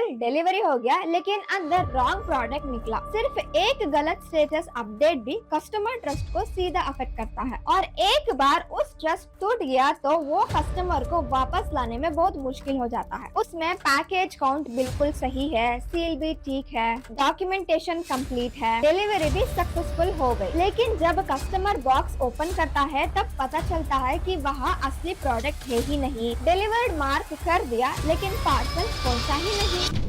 Parcel delivery हो गया लेकिन अंदर रॉन्ग प्रोडक्ट निकला। सिर्फ एक गलत स्टेटस अपडेट भी कस्टमर ट्रस्ट को सीधा अफेक्ट करता है और एक बार उस ट्रस्ट टूट गया तो वो कस्टमर को वापस लाने में बहुत मुश्किल हो जाता है। उसमें पैकेज काउंट बिल्कुल सही है, सील भी ठीक है, डॉक्यूमेंटेशन कंप्लीट है, डिलीवरी भी सक्सेसफुल हो गई, लेकिन जब कस्टमर बॉक्स ओपन करता है तब पता चलता है कि वहाँ असली प्रोडक्ट है ही नहीं। डिलीवर्ड मार्क कर दिया लेकिन पार्सल पहुंचा ही नहीं।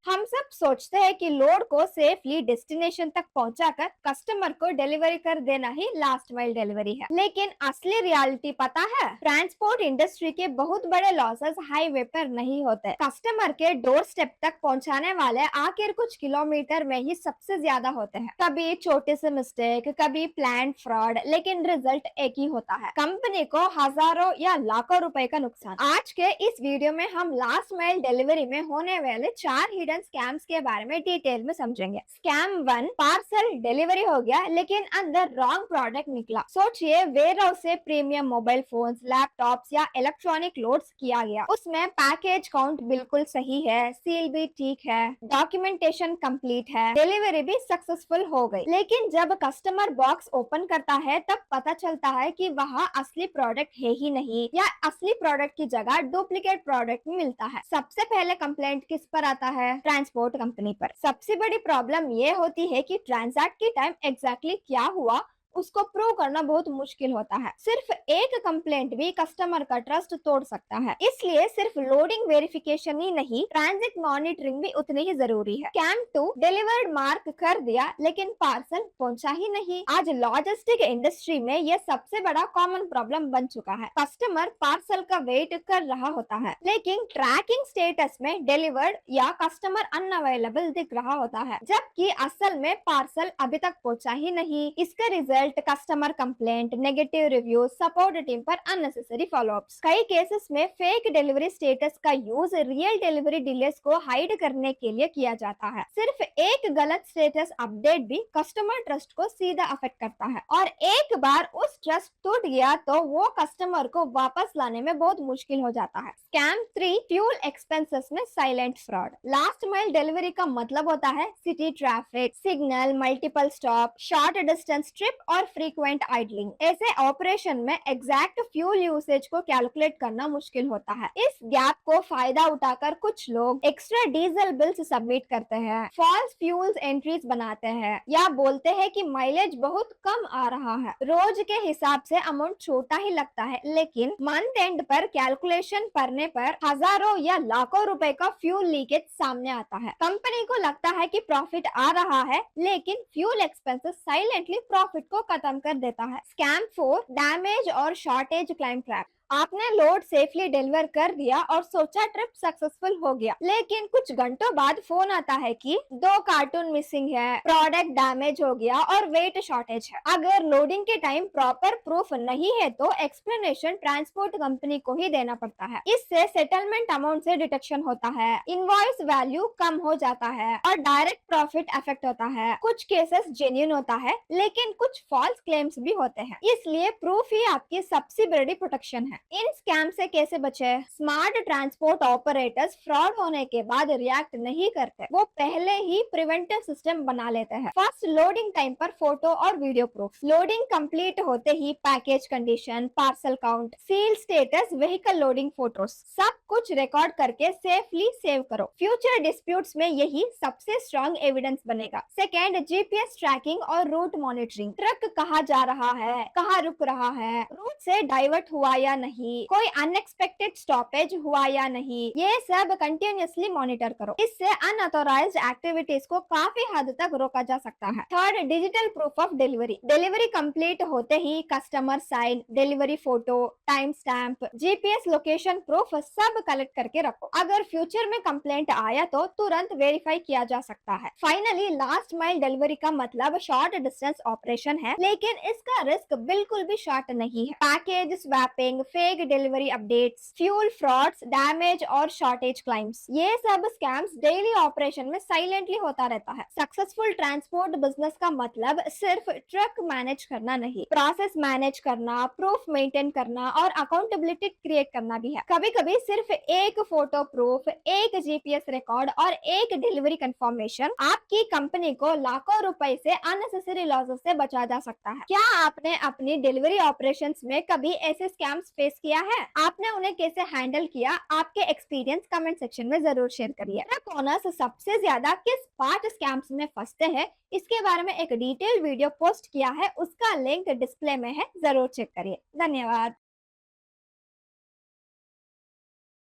हम सब सोचते हैं कि लोड को सेफली डेस्टिनेशन तक पहुंचाकर कस्टमर को डिलीवरी कर देना ही लास्ट माइल डिलीवरी है, लेकिन असली रियलिटी पता है? ट्रांसपोर्ट इंडस्ट्री के बहुत बड़े लॉसेस हाईवे पर नहीं होते, कस्टमर के डोर स्टेप तक पहुंचाने वाले आखिर कुछ किलोमीटर में ही सबसे ज्यादा होते हैं। कभी छोटे से मिस्टेक, कभी प्लान फ्रॉड, लेकिन रिजल्ट एक ही होता है, कंपनी को हजारों या लाखों रुपए का नुकसान। आज के इस वीडियो में हम लास्ट माइल डिलीवरी में होने वाले 4 हिडन स्कैम्स के बारे में डिटेल में समझेंगे। स्कैम 1, पार्सल डिलीवरी हो गया लेकिन अंदर रॉन्ग प्रोडक्ट निकला। सोचिए वेयर हाउस से प्रीमियम मोबाइल फोन्स, लैपटॉप्स या इलेक्ट्रॉनिक लोड्स किया गया। उसमें पैकेज काउंट बिल्कुल सही है, सील भी ठीक है, डॉक्यूमेंटेशन कंप्लीट है, डिलीवरी भी सक्सेसफुल हो गई, लेकिन जब कस्टमर बॉक्स ओपन करता है तब पता चलता है कि वहाँ असली प्रोडक्ट है ही नहीं या असली प्रोडक्ट की जगह डुप्लीकेट प्रोडक्ट मिलता है। सबसे पहले कंप्लेंट किस पर आता है? ट्रांसपोर्ट कंपनी पर। सबसे बड़ी प्रॉब्लम ये होती है कि ट्रांजैक्ट के टाइम एग्जैक्टली क्या हुआ उसको प्रूव करना बहुत मुश्किल होता है। सिर्फ एक कंप्लेंट भी कस्टमर का ट्रस्ट तोड़ सकता है, इसलिए सिर्फ लोडिंग वेरिफिकेशन ही नहीं, ट्रांजिट मॉनिटरिंग भी उतनी ही जरूरी है। स्कैम 2, डिलीवर्ड मार्क कर दिया लेकिन पार्सल पहुंचा ही नहीं। आज लॉजिस्टिक इंडस्ट्री में यह सबसे बड़ा कॉमन प्रॉब्लम बन चुका है। कस्टमर पार्सल का वेट कर रहा होता है लेकिन ट्रैकिंग स्टेटस में डिलीवर्ड या कस्टमर अनअवेलेबल दिख रहा होता है, जबकि असल में पार्सल अभी तक पहुंचा ही नहीं। इसका result customer complaint, negative review, support team पर अननेसेसरी फॉलोअप्स। कई केसेस में फेक डिलीवरी स्टेटस का यूज रियल डिलीवरी डिलेस को हाइड करने के लिए किया जाता है। सिर्फ एक गलत स्टेटस अपडेट भी कस्टमर ट्रस्ट को सीधा अफेक्ट करता है और एक बार उस ट्रस्ट टूट गया तो वो कस्टमर को वापस लाने में बहुत मुश्किल हो जाता है। स्कैम 3, फ्यूल एक्सपेंसेस में silent fraud. Last mile delivery का मतलब होता है city traffic, signal, multiple stop, short distance trip और फ्रीक्वेंट आइडलिंग। ऐसे ऑपरेशन में एग्जैक्ट फ्यूल यूसेज को कैलकुलेट करना मुश्किल होता है। इस गैप को फायदा उठाकर कुछ लोग एक्स्ट्रा डीजल बिल्स सबमिट करते हैं, फॉल्स फ्यूल्स एंट्रीज बनाते हैं या बोलते हैं कि माइलेज बहुत कम आ रहा है। रोज के हिसाब से अमाउंट छोटा ही लगता है, लेकिन मंथ एंड पर कैलकुलेशन करने पर हजारों या लाखों रुपए का फ्यूल लीकेज सामने आता है। कंपनी को लगता है कि प्रॉफिट आ रहा है, लेकिन फ्यूल एक्सपेंसेस साइलेंटली प्रॉफिट को खत्म कर देता है। स्कैम 4, डैमेज और शॉर्टेज क्लाइम ट्रैप। आपने लोड सेफली डिलीवर कर दिया और सोचा ट्रिप सक्सेसफुल हो गया, लेकिन कुछ घंटों बाद फोन आता है कि 2 कार्टून मिसिंग है, प्रोडक्ट डैमेज हो गया और वेट शॉर्टेज है। अगर लोडिंग के टाइम प्रॉपर प्रूफ नहीं है तो एक्सप्लेनेशन ट्रांसपोर्ट कंपनी को ही देना पड़ता है। इससे सेटलमेंट अमाउंट से डिडक्शन होता है, इनवॉइस वैल्यू कम हो जाता है और डायरेक्ट प्रॉफिट अफेक्ट होता है। कुछ केसेस जेन्युइन होता है लेकिन कुछ फॉल्स क्लेम्स भी होते हैं, इसलिए प्रूफ ही आपकी सबसे बड़ी प्रोटेक्शन है। इन स्कैम से कैसे बचे? स्मार्ट ट्रांसपोर्ट ऑपरेटर्स फ्रॉड होने के बाद रिएक्ट नहीं करते, वो पहले ही प्रिवेंटिव सिस्टम बना लेते हैं। फर्स्ट, लोडिंग टाइम पर फोटो और वीडियो प्रूफ। लोडिंग कंप्लीट होते ही package condition, parcel count, seal status, vehicle loading photos सब कुछ रिकॉर्ड करके सेफली सेव करो। फ्यूचर डिस्प्यूट्स में यही सबसे स्ट्रॉन्ग एविडेंस बनेगा। सेकेंड, जीपीएस ट्रैकिंग और रूट मॉनिटरिंग। ट्रक कहाँ जा रहा है, कहाँ रुक रहा है, रूट से डाइवर्ट हुआ या नहीं, कोई अनएक्सपेक्टेड स्टॉपेज हुआ या नहीं, ये सब कंटिन्यूअसली मॉनिटर करो। इससे अनऑथोराइज्ड एक्टिविटीज को काफी हद तक रोका जा सकता है। Third, digital proof of delivery. Delivery complete होते ही customer sign, delivery photo, time stamp, GPS location proof सब कलेक्ट करके रखो। अगर फ्यूचर में कंप्लेंट आया तो तुरंत वेरीफाई किया जा सकता है। फाइनली, लास्ट माइल डिलीवरी का मतलब शॉर्ट डिस्टेंस ऑपरेशन है, लेकिन इसका रिस्क बिल्कुल भी शॉर्ट नहीं है। Package swapping, fake delivery updates, fuel frauds, damage और शॉर्टेज क्लाइम्स, ये सब स्कैम्स डेली ऑपरेशन में साइलेंटली होता रहता है। सक्सेसफुल ट्रांसपोर्ट बिजनेस का मतलब सिर्फ ट्रक मैनेज करना नहीं, प्रोसेस मैनेज करना, प्रूफ मेंटेन करना और अकाउंटेबिलिटी क्रिएट करना भी है। कभी कभी सिर्फ एक फोटो प्रूफ, एक जीपीएस रिकॉर्ड और एक डिलीवरी कंफर्मेशन आपकी कंपनी को लाखों रुपए से अननेसेसरी लॉसेस से बचा जा सकता है। क्या आपने अपनी डिलीवरी ऑपरेशंस में कभी ऐसे स्कैम्स फेस किया है? आपने उन्हें कैसे हैंडल किया? आपके एक्सपीरियंस कमेंट सेक्शन में जरूर शेयर करिए। ट्रक ओनर्स सबसे ज्यादा किस पार्ट स्कैम्स में फंसते हैं, इसके बारे में एक डिटेल वीडियो पोस्ट किया है, उसका लिंक डिस्प्ले में है, जरूर चेक करिए। धन्यवाद।